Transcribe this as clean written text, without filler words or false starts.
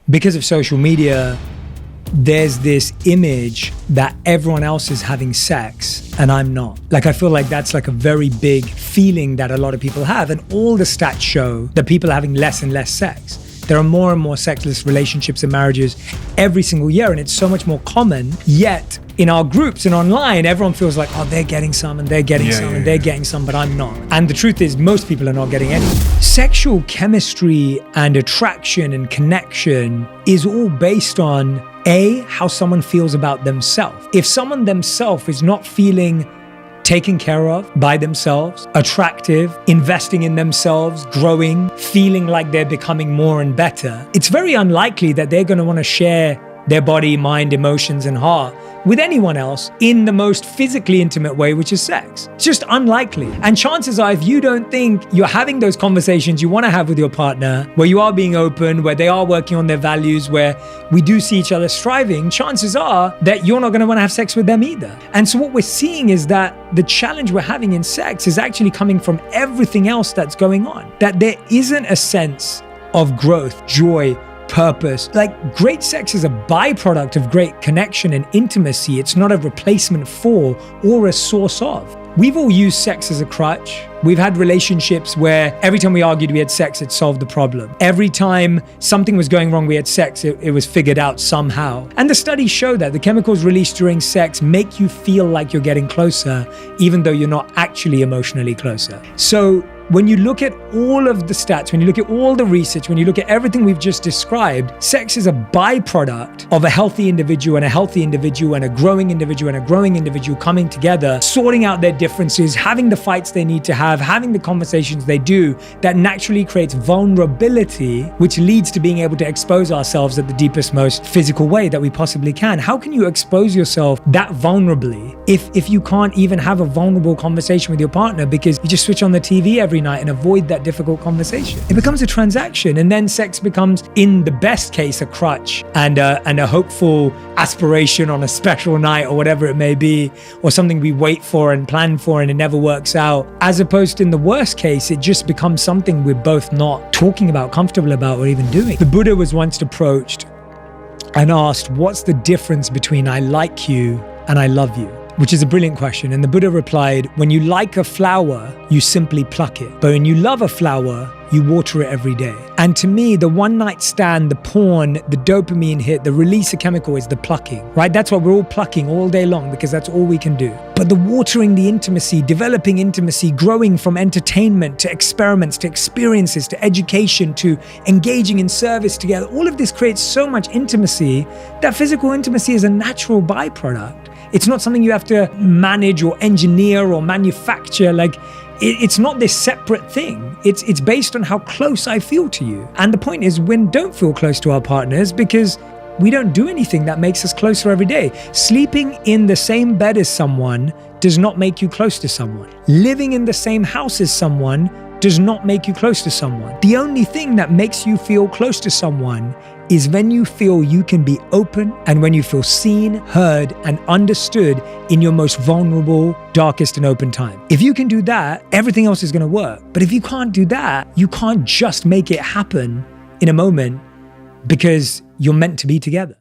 because of social media, there's this image that everyone else is having sex and I'm not. Like, I feel like that's like a very big feeling that a lot of people have. And all the stats show that people are having less and less sex. There are more and more sexless relationships and marriages every single year, and it's so much more common. Yet in our groups and online, everyone feels like, oh, they're getting some and they're getting some and they're getting some, but I'm not. And the truth is, most people are not getting any. Sexual chemistry and attraction and connection is all based on how someone feels about themselves. If someone themselves is not feeling taken care of by themselves, attractive, investing in themselves, growing, feeling like they're becoming more and better, it's very unlikely that they're going to want to share their body, mind, emotions, and heart with anyone else in the most physically intimate way, which is sex. It's just unlikely. And chances are, if you don't think you're having those conversations you want to have with your partner, where you are being open, where they are working on their values, where we do see each other striving, chances are that you're not going to want to have sex with them either. And so what we're seeing is that the challenge we're having in sex is actually coming from everything else that's going on. That there isn't a sense of growth, joy, purpose. Like, great sex is a byproduct of great connection and intimacy. It's not a replacement for or a source of. We've all used sex as a crutch. We've had relationships where every time we argued we had sex, it solved the problem. Every time something was going wrong, we had sex, it was figured out somehow. And the studies show that the chemicals released during sex make you feel like you're getting closer, even though you're not actually emotionally closer. So when you look at all of the stats, when you look at all the research, when you look at everything we've just described, sex is a byproduct of a healthy individual and a healthy individual and a growing individual and a growing individual coming together, sorting out their differences, having the fights they need to have, having the conversations they do, that naturally creates vulnerability, which leads to being able to expose ourselves at the deepest, most physical way that we possibly can. How can you expose yourself that vulnerably if you can't even have a vulnerable conversation with your partner because you just switch on the TV every night and avoid that difficult conversation? It becomes a transaction, and then sex becomes, in the best case, a crutch and a hopeful aspiration on a special night or whatever it may be, or something we wait for and plan for and it never works out. As opposed to, in the worst case, it just becomes something we're both not talking about, comfortable about, or even doing. The Buddha was once approached and asked, what's the difference between I like you and I love you? Which is a brilliant question. And the Buddha replied, when you like a flower, you simply pluck it. But when you love a flower, you water it every day. And to me, the one night stand, the porn, the dopamine hit, the release of chemical is the plucking, right? That's what we're all plucking all day long because that's all we can do. But the watering, the intimacy, developing intimacy, growing from entertainment to experiments, to experiences, to education, to engaging in service together, all of this creates so much intimacy that physical intimacy is a natural byproduct. It's not something you have to manage or engineer or manufacture. Like, it's not this separate thing. It's based on how close I feel to you. And the point is, we don't feel close to our partners because we don't do anything that makes us closer every day. Sleeping in the same bed as someone does not make you close to someone. Living in the same house as someone does not make you close to someone. The only thing that makes you feel close to someone is when you feel you can be open and when you feel seen, heard, and understood in your most vulnerable, darkest, and open time. If you can do that, everything else is going to work. But if you can't do that, you can't just make it happen in a moment because you're meant to be together.